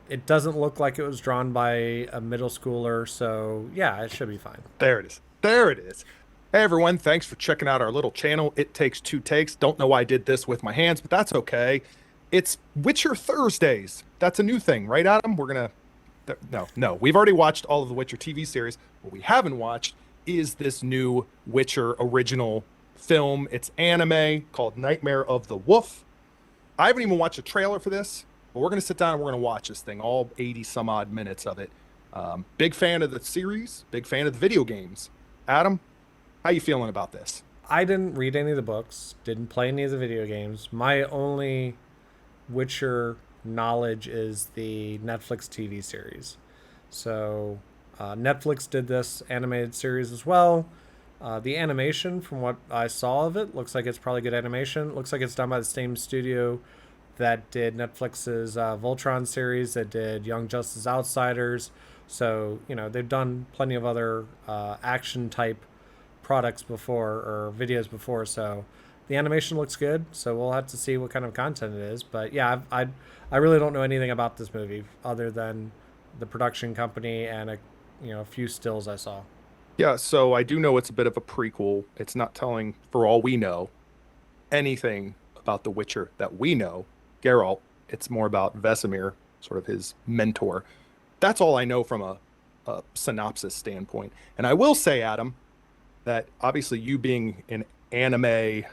It doesn't look like it was drawn by a middle schooler, so yeah, it should be fine. There it is. There it is. Hey everyone, thanks for checking out our little channel. It takes two takes. Don't know why I did this with my hands, but that's okay. It's Witcher Thursdays. That's a new thing, right, Adam? No. We've already watched all of the Witcher TV series. What we haven't watched is this new Witcher original film. It's anime called Nightmare of the Wolf. I haven't even watched a trailer for this, but we're going to sit down and we're going to watch this thing, all 80 some odd minutes of it. Big fan of the series, big fan of the video games. Adam, how you feeling about this? I didn't read any of the books, didn't play any of the video games. My only Witcher knowledge is the Netflix TV series. So Netflix did this animated series as well. The animation, from what I saw of it, looks like it's probably good animation. It looks like it's done by the same studio that did Netflix's Voltron series, that did Young Justice Outsiders. So, they've done plenty of other action type products before or videos before. So the animation looks good. So we'll have to see what kind of content it is. But yeah, I really don't know anything about this movie other than the production company and a few stills I saw. Yeah, so I do know it's a bit of a prequel. It's not telling, for all we know, anything about The Witcher that we know, Geralt. It's more about Vesemir, sort of his mentor. That's all I know from a synopsis standpoint. And I will say, Adam, that obviously you being an anime,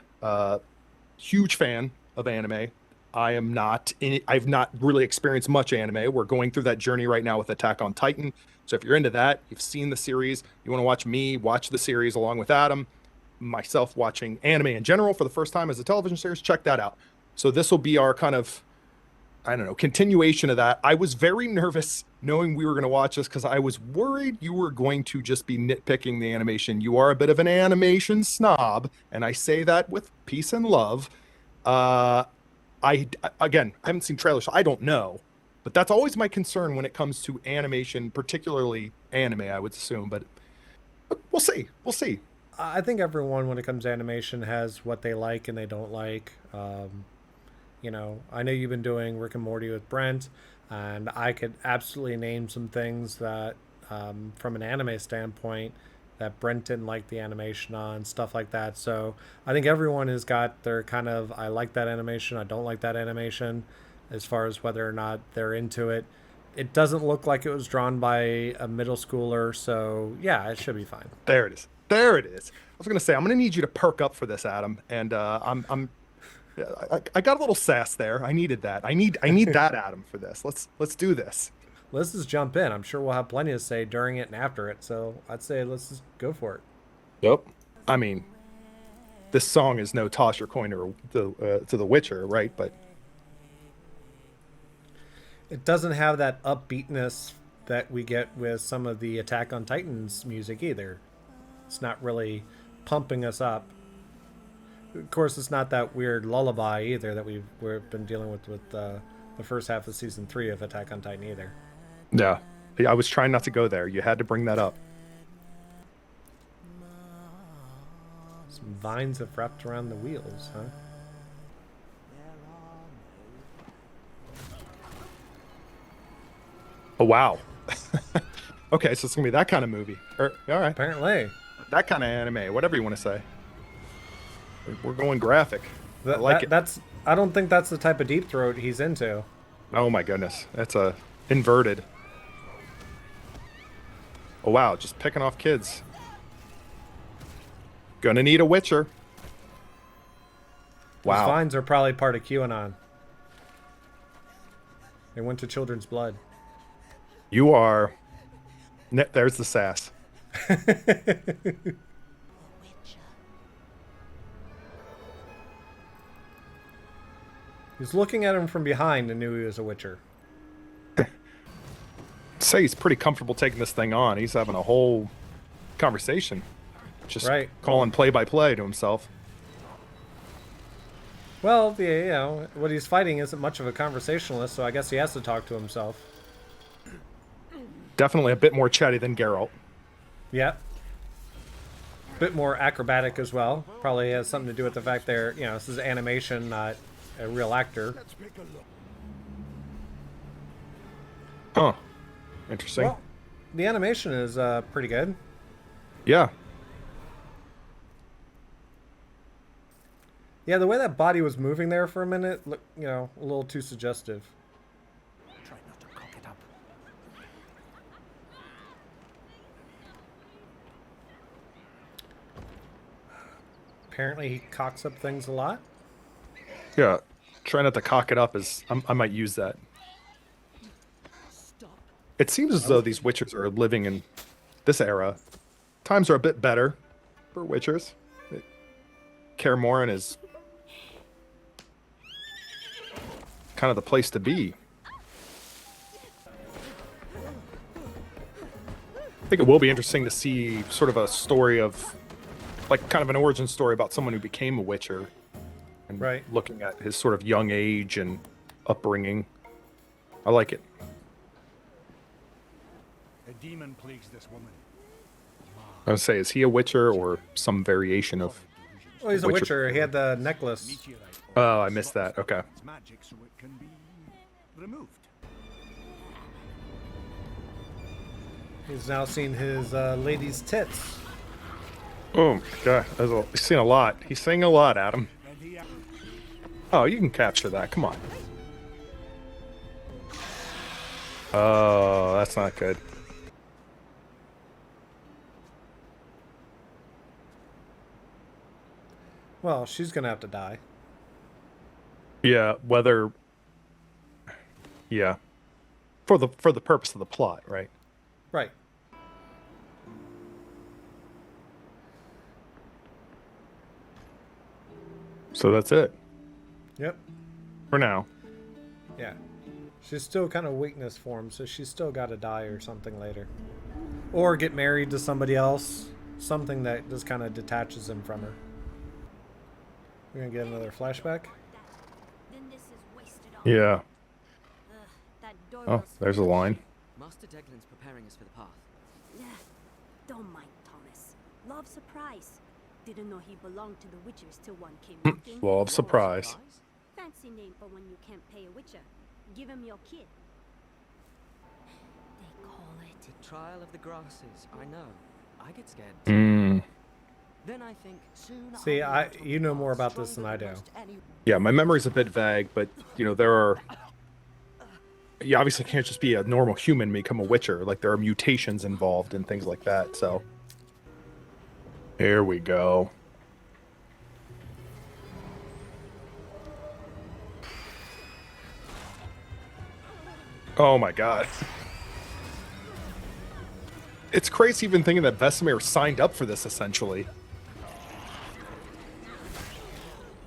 huge fan of anime, I am not. I've not really experienced much anime. We're going through that journey right now with Attack on Titan. So if you're into that, you've seen the series, you want to watch me watch the series along with Adam, myself watching anime in general for the first time as a television series, check that out. So this will be our kind of, I don't know, continuation of that. I was very nervous knowing we were going to watch this because I was worried you were going to just be nitpicking the animation. You are a bit of an animation snob, and I say that with peace and love. I again, I haven't seen trailers, so I don't know. But that's always my concern when it comes to animation, particularly anime, I would assume. But we'll see. We'll see. I think everyone, when it comes to animation, has what they like and they don't like. I know you've been doing Rick and Morty with Brent, and I could absolutely name some things that, from an anime standpoint, that Brent didn't like the animation on, stuff like that. So I think everyone has got their kind of, I like that animation, I don't like that animation, as far as whether or not they're into it. It doesn't look like it was drawn by a middle schooler, so yeah, it should be fine. There it is. There it is. I was gonna say I'm gonna need you to perk up for this, Adam. And I got a little sass there. I needed that. I need that, Adam, for this. Let's do this. Let's just jump in. I'm sure we'll have plenty to say during it and after it, so I'd say let's just go for it. Yep. I mean, this song is no toss your coin to the Witcher, right? But It doesn't have that upbeatness that we get with some of the Attack on Titans music either. It's not really pumping us up. Of course, it's not that weird lullaby either that we've been dealing with the first half of season 3 of Attack on Titan either. yeah, I was trying not to go there. You had to bring that up. Some vines have wrapped around the wheels, huh? Oh wow. Okay, so it's gonna be that kind of movie. All right, Apparently. that kind of anime, whatever you want to say. We're going graphic. I like it. That's. I don't think that's the type of deep throat he's into. Oh my goodness, that's a inverted. Oh wow, just picking off kids. Gonna need a Witcher. Those Wow, vines are probably part of QAnon. They went to children's blood. you are. There's the sass. He's looking at him from behind and knew he was a Witcher. Say he's pretty comfortable taking this thing on. He's having a whole conversation, just Right. calling play by play to himself. Well, what he's fighting isn't much of a conversationalist, so I guess he has to talk to himself. Definitely a bit more chatty than Geralt. Yeah. Bit more acrobatic as well. Probably has something to do with the fact this is animation, not a real actor. Huh. Interesting. Well, the animation is pretty good. Yeah. Yeah, the way that body was moving there for a minute, look, a little too suggestive. Try not to cock it up. Apparently, he cocks up things a lot. Yeah. Try not to cock it up is I might use that. Stop. It seems as though these witchers are living in this era. Times are a bit better for witchers. Kaer Morhen is kind of the place to be. I think it will be interesting to see sort of a story of, like, kind of an origin story about someone who became a witcher. And Right. looking at his sort of young age and upbringing. I like it. A demon plagues this woman. I would say, is he a witcher or some variation of... Oh, he's a Witcher. He had the necklace. Meteorite Oh, I missed that. Okay. It's magic, so it can be removed. He's now seen his lady's tits. Oh, my God. He's seen a lot. He's saying a lot, Adam. And he Oh, you can capture that. Come on. Oh, that's not good. Well, she's gonna have to die. Yeah, whether... Yeah. For the purpose of the plot, right? Right. So that's it. Yep. For now. Yeah. She's still kind of weakness for him, so she's still got to die or something later. Or get married to somebody else. Something that just kind of detaches him from her. We're going to get another flashback. Then this is wasted on. Yeah. That door Oh, was there's a line. Master Deglin's preparing us for the path. Don't mind Thomas. Love surprise. Didn't know he belonged to the Witchers till one came Hmm. knocking. Law of surprise. Fancy name for when you can't pay a Witcher. Give him your kid. They call it. The trial of the grasses. I know. I get scared. Mm. Then I think soon. See, I'll be able to you know more pass about this than I stronger do. most any- Yeah, my memory's a bit vague, but, there are... You obviously can't just be a normal human and become a witcher. Like, there are mutations involved and things like that, so... Here we go. Oh my god. It's crazy even thinking that Vesemir signed up for this, essentially.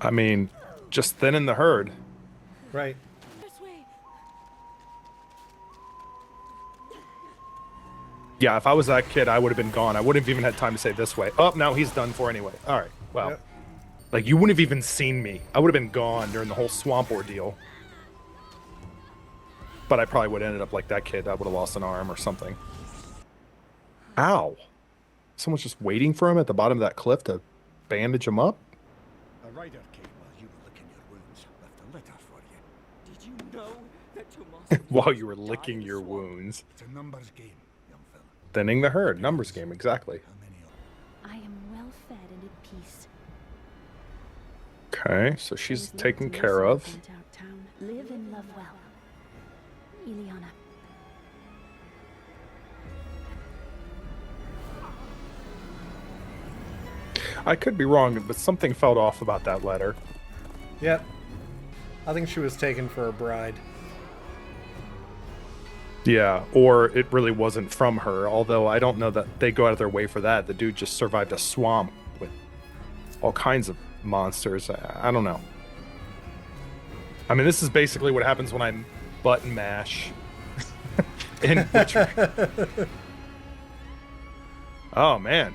I mean, just thinning the herd. Right. This way. Yeah, if I was that kid, I would have been gone. I wouldn't have even had time to say this way. Oh, now he's done for anyway. All right, well. Yep. Like, you wouldn't have even seen me. I would have been gone during the whole swamp ordeal. But I probably would have ended up like that kid. I would have lost an arm or something. Ow. Someone's just waiting for him at the bottom of that cliff to bandage him up? A rider came while you were licking your wounds. Left a letter for you. Did you know that your master While you were died licking in the your swamp? wounds. It's a numbers game, young fella. Thinning the herd. Numbers game, exactly. How many of I am well fed and at peace. Okay, so she's There's taken little to care miss in of. the burnt-out town. Live and love well. Ileana. I could be wrong, but something felt off about that letter. Yep. I think she was taken for a bride. Yeah, or it really wasn't from her, although I don't know that they go out of their way for that. The dude just survived a swamp with all kinds of monsters. I don't know. I mean, this is basically what happens when I button mash in Witcher. Oh, man.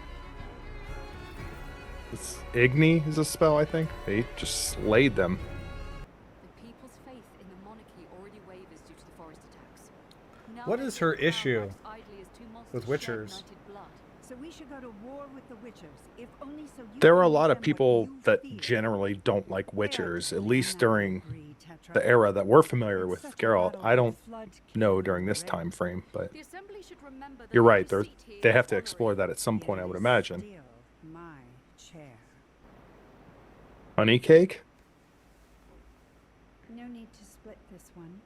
It's Igni is a spell, I think. They just slayed them. The people's faith in the monarchy already wavers due to the forest attacks. Now What they is see her the crown issue rides idly as two monsters with shed Witchers? united blood. So we should go to war with the Witchers, if only so you There are can a give lot of them what people you that feel. generally don't like Witchers, at Fair least on that during degree, Tetra. the era that we're familiar It's with such a Geralt. battle I for don't Flood know King during this and time frame, but The Assembly should remember that you're right. every They seat here they is have to honorary. explore that at some point, I It would is imagine. still my chair. Honey cake? No need to split this one.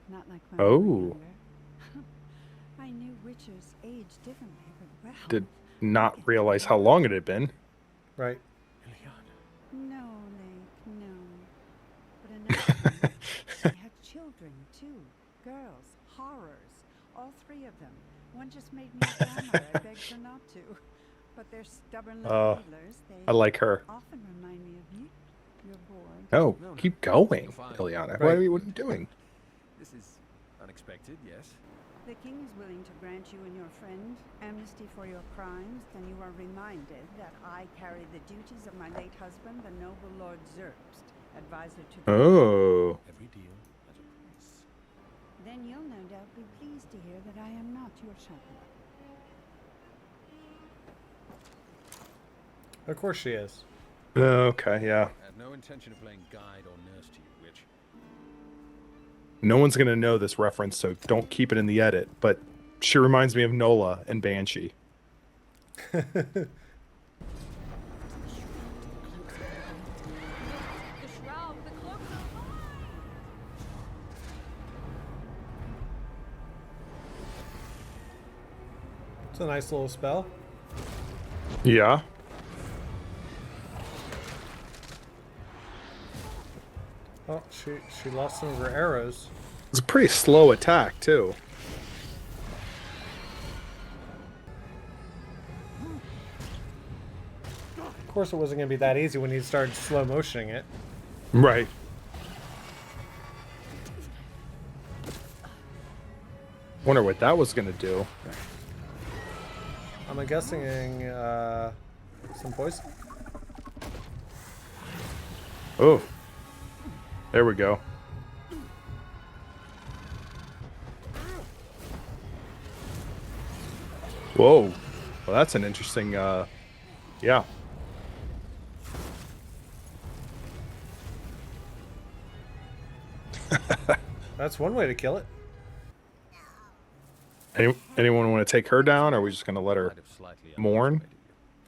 Not like when we Oh. were younger. I knew Witchers age differently, but well. Did not realize how long it had been. Right. No, Lake, no. But another thing, they had children too. Girls, horrors, all three of them. One just made me a grandmother. I begged her not to. But they're stubborn little needlers. They I like her. often remind me of you. You're bored. No, No, no. keep going, Fine. Ileana. Right. What are you doing? This is unexpected, yes. The king is willing to grant you and your friend amnesty for your crimes, then you are reminded that I carry the duties of my late husband, the noble Lord Zerbst, advisor to the Oh. Every deal has a price. Then you'll no doubt be pleased to hear that I am not your chaperone. Of course she is. Okay, yeah. I had no intention of playing guide or nurse to you, Witch. No one's gonna know this reference, so don't keep it in the edit. But she reminds me of Nola and Banshee. The shroud, the cloak. It's a nice little spell. Yeah. Oh, she lost some of her arrows. It's a pretty slow attack, too. Of course, it wasn't going to be that easy when you started slow motioning it. Right. Wonder what that was gonna do. I'm guessing some poison. Oh. There we go. Whoa. Well, that's an interesting, yeah. That's one way to kill it. Anyone want to take her down, or are we just going to let her Might have slightly mourn? underestimated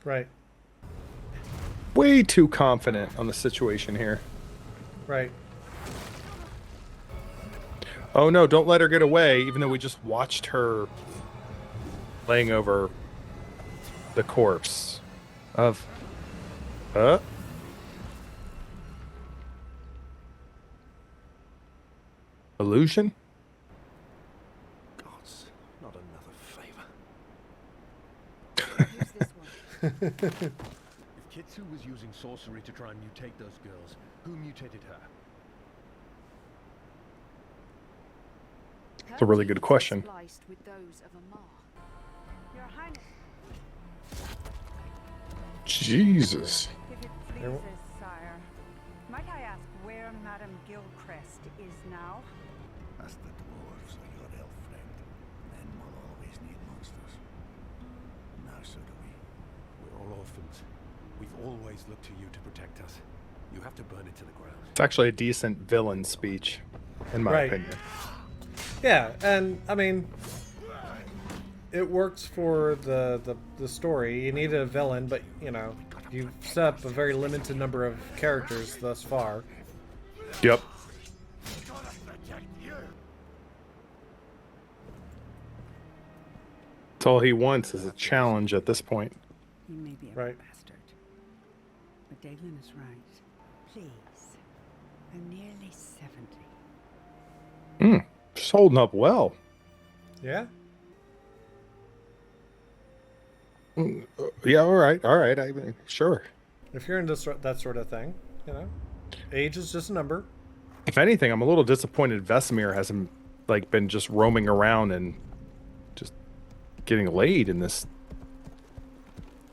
you. Right. Way too confident on the situation here. Right. Oh no, don't let her get away, even though we just watched her laying over the corpse of... Illusion? Gods, not another favor. Use this one. If Kitsu was using sorcery to try and mutate those girls, who mutated her? It's a really good question. Spliced with those of Amar. Your Highness, Jesus. if it There w- pleases, sire, might I ask where Madame Gilchrist is now? Ask the dwarves or your elf friend. Men will always need monsters. Now so do we. We're all orphans. We've always looked to you to protect us. You have to burn it to the ground. It's actually a decent villain speech, in my Right. opinion. Yeah, and I mean, it works for the story. You need a villain, but you know, you've set up a very limited number of characters thus far. Yep. That's all he wants is a challenge at this point. He may be a Right. bastard. But Daglin is right. Please. I'm nearly 70. Just holding up well. Yeah. Yeah, all right. I mean, sure. If you're into that sort of thing, you know, age is just a number. If anything, I'm a little disappointed Vesemir hasn't like been just roaming around and just getting laid in this.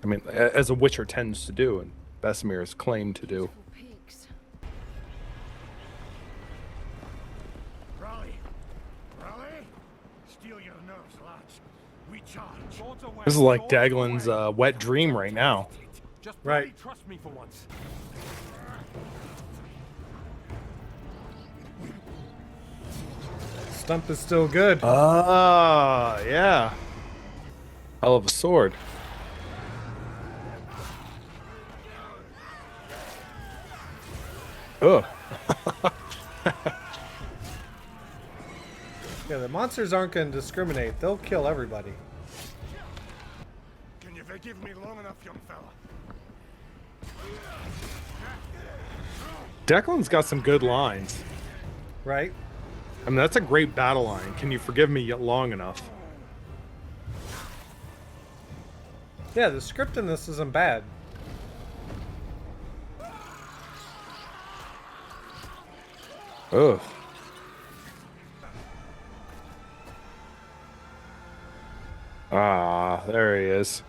I mean, as a Witcher tends to do, and Vesemir is claimed to do. Beautiful peaks. Raleigh! Raleigh! Steel your nerves, lads. We charge. Swords away, This is like swords Daglin's away. wet dream right now. Just Right. bloody trust me for once. Stump is still good. Ah, yeah. Hell of a sword. Ugh. Yeah, the monsters aren't going to discriminate. They'll kill everybody. Can you forgive me long enough, young fella? Declan's got some good lines. Right? I mean, that's a great battle line. Can you forgive me yet long enough? Yeah, the script in this isn't bad. Ugh. Ah, there he is.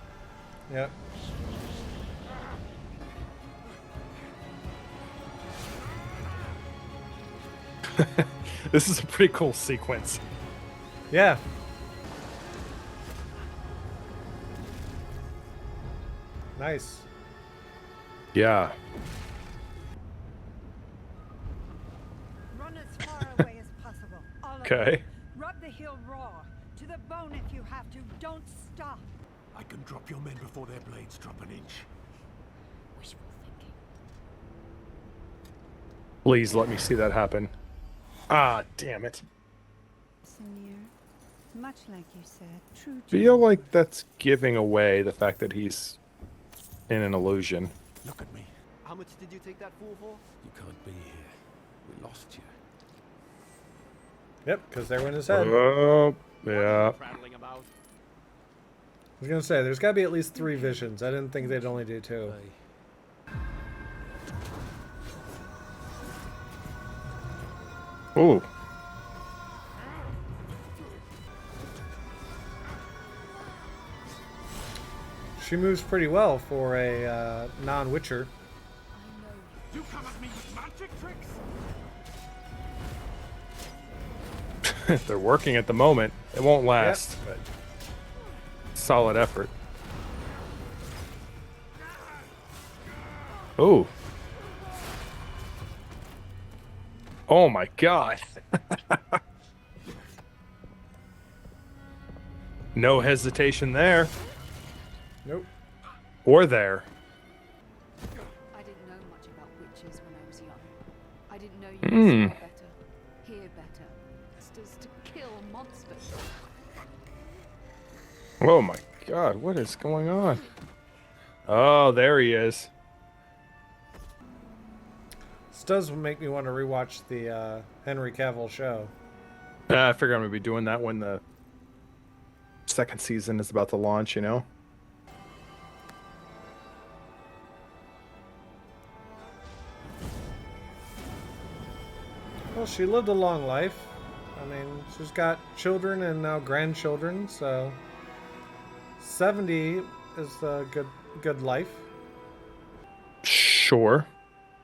Yep. This is a pretty cool sequence. Yeah. Nice. Yeah. Run as far away as possible. All of Okay. you. Rub the hill raw. To the bone if you have to. Don't stop. I can drop your men before their blades drop an inch. Wishful thinking. Please let me see that happen. Ah, damn it. Samir, much like you said, true. Feel like that's giving away the fact that he's in an illusion. Look at me. How much did you take that fool for? You can't be here. We lost you. Yep, because they were in his head. I Oh, yeah. Prattling about. was going to say, there's got to be at least 3 visions. I didn't think they'd only do 2. Hey, Ooh. She moves pretty well for a non-Witcher. I know you. you come at me with magic tricks? They're working at the moment. It won't last, but solid effort. Ooh. Oh my god. No hesitation there Nope. or there. I didn't know much about witches when I was young. I didn't know you could smell better, hear better, just to kill monsters. Oh my god, what is going on? Oh, there he is. This does make me want to rewatch the Henry Cavill show. I figure I'm gonna be doing that when the second season is about to launch, you know? Well, she lived a long life. I mean, she's got children and now grandchildren, so 70 is a good life. Sure.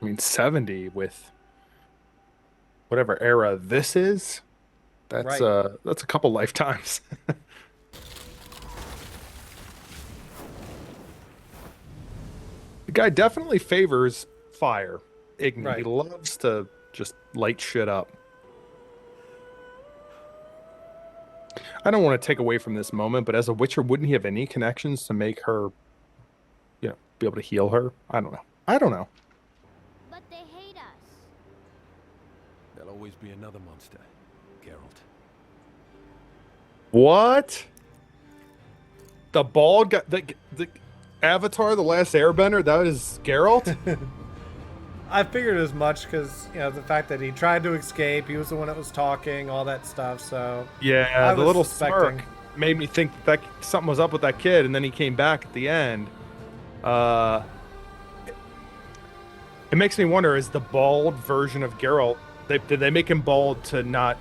I mean, 70 with whatever era this is, that's Right. that's a couple lifetimes. The guy definitely favors fire. Igni. Right. He loves to just light shit up. I don't want to take away from this moment, but as a Witcher, wouldn't he have any connections to make her, you know, be able to heal her? I don't know. I don't know. But they hate us. There'll always be another monster, Geralt. What? The bald guy, the Avatar, the Last Airbender, that is Geralt? I figured as much because, you know, the fact that he tried to escape, he was the one that was talking, all that stuff, so... Yeah, I the was little suspecting. smirk made me think that something was up with that kid, and then he came back at the end. It makes me wonder, is the bald version of Geralt, did they make him bald to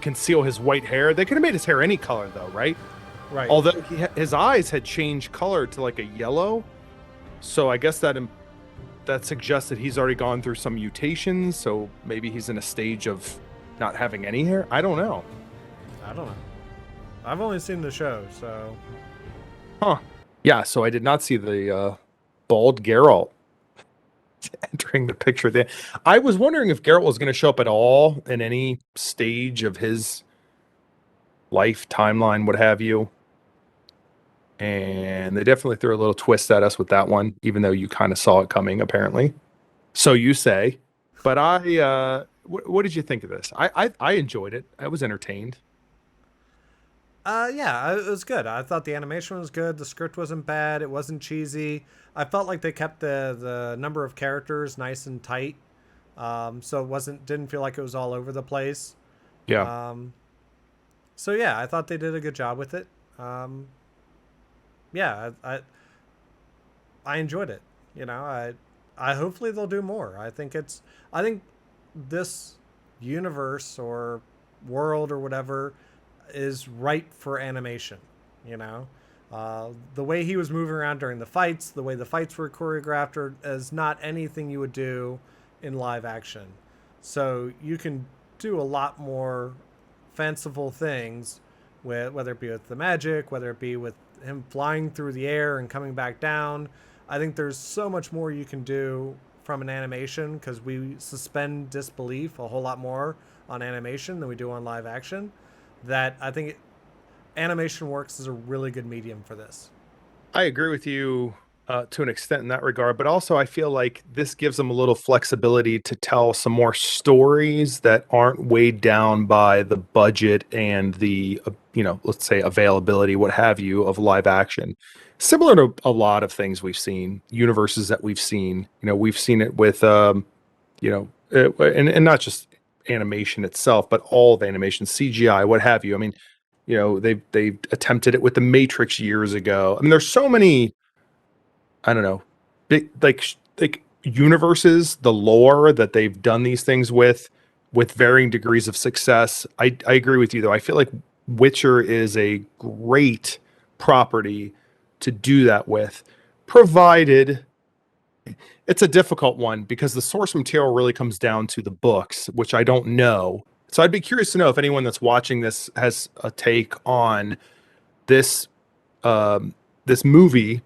conceal his white hair? They could have made his hair any color, though, right? Right. Although his eyes had changed color to like a yellow, so I guess that suggests that he's already gone through some mutations. So maybe he's in a stage of not having any hair. I don't know. I don't know. I've only seen the show, so Huh. Yeah, so I did not see the bald Geralt entering the picture there. I was wondering if Geralt was going to show up at all in any stage of his life, timeline, what have you. And they definitely threw a little twist at us with that one, even though you kind of saw it coming, apparently. So you say. But what did you think of this? I enjoyed it. I was entertained. yeah, it was good. I thought the animation was good. The script wasn't bad. It wasn't cheesy. I felt like they kept the number of characters nice and tight, so it didn't feel like it was all over the place. Yeah. So yeah, I thought they did a good job with it. Yeah, I enjoyed it. You know, I hopefully they'll do more. I think this universe or world or whatever is ripe for animation. You know, the way he was moving around during the fights, the way the fights were choreographed, is not anything you would do in live action. So you can do a lot more fanciful things with whether it be with the magic, whether it be with him flying through the air and coming back down. I think there's so much more you can do from an animation because we suspend disbelief a whole lot more on animation than we do on live action. That I think animation works as a really good medium for this. I agree with you to an extent in that regard, but also I feel like this gives them a little flexibility to tell some more stories that aren't weighed down by the budget and the, let's say availability, what have you, of live action. Similar to a lot of things we've seen, universes that we've seen. We've seen it with, and not just animation itself, but all of animation, CGI, what have you. I mean, they've attempted it with the Matrix years ago. I mean, there's so many, I don't know, big like universes, the lore that they've done these things with varying degrees of success. I agree with you though. I feel like Witcher is a great property to do that with, provided it's a difficult one because the source material really comes down to the books, which I don't know. So I'd be curious to know if anyone that's watching this has a take on this this movie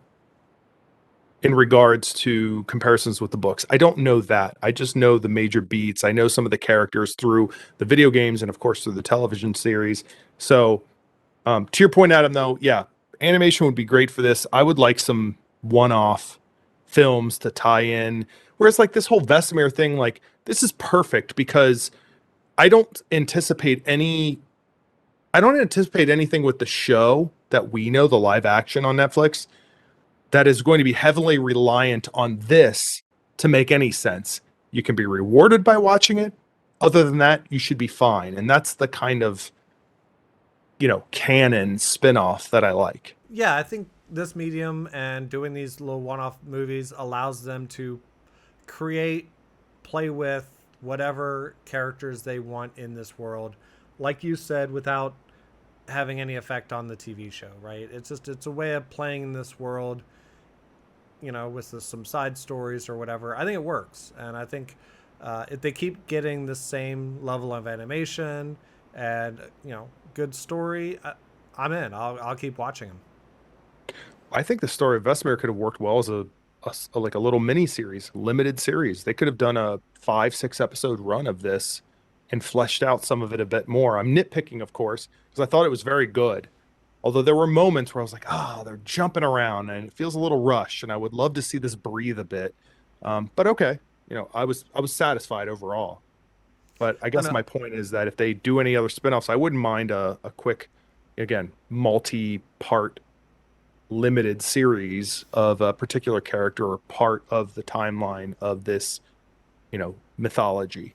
in regards to comparisons with the books. I don't know that. I just know the major beats. I know some of the characters through the video games and of course through the television series. So to your point, Adam, though, yeah, animation would be great for this. I would like some one-off films to tie in. Whereas like this whole Vesemir thing, like this is perfect because I don't anticipate any I don't anticipate anything with the show that we know, the live action on Netflix, that is going to be heavily reliant on this to make any sense. You can be rewarded by watching it. Other than that, you should be fine. And that's the kind of, canon spin-off that I like. Yeah, I think this medium and doing these little one-off movies allows them to create, play with whatever characters they want in this world, like you said, without having any effect on the TV show, right? It's a way of playing in this world, with some side stories or whatever. I think it works, and I think if they keep getting the same level of animation and good story, I'm in. I'll keep watching them. I think the story of Vesemir could have worked well as like a little mini series, limited series. They could have done a 5-6 episode run of this and fleshed out some of it a bit more. I'm nitpicking, of course, because I thought it was very good. Although there were moments where I was like, they're jumping around and it feels a little rushed, and I would love to see this breathe a bit. But okay, I was satisfied overall. But I guess my point is that if they do any other spinoffs, I wouldn't mind a quick, again, multi-part limited series of a particular character or part of the timeline of this, mythology.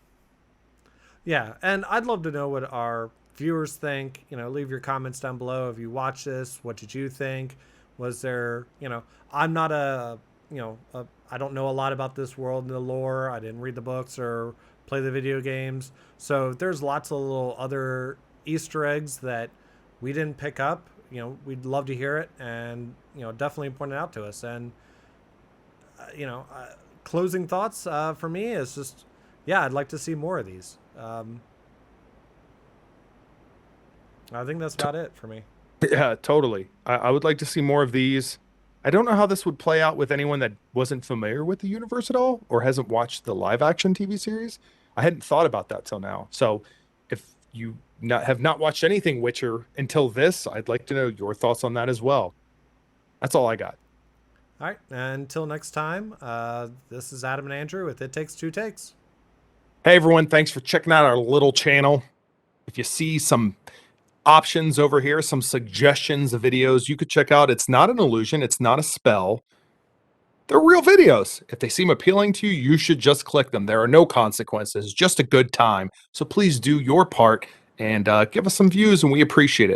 Yeah, and I'd love to know what our viewers think. Leave your comments down below. If you watch this, what did you think? Was there, I'm not I don't know a lot about this world and the lore. I didn't read the books or play the video games. So there's lots of little other Easter eggs that we didn't pick up. We'd love to hear it and, definitely point it out to us. And, closing thoughts for me is just, yeah, I'd like to see more of these. I think that's about it for me. Yeah, totally. I would like to see more of these. I don't know how this would play out with anyone that wasn't familiar with the universe at all or hasn't watched the live action TV series. I hadn't thought about that till now. So if you have not watched anything Witcher until this, I'd like to know your thoughts on that as well. That's all I got. All right. Until next time, this is Adam and Andrew with It Takes Two Takes. Hey, everyone. Thanks for checking out our little channel. If you see some options over here, some suggestions of videos you could check out, it's not an illusion. It's not a spell. They're real videos. If they seem appealing to you, you should just click them. There are no consequences, just a good time. So please do your part and give us some views, and we appreciate it.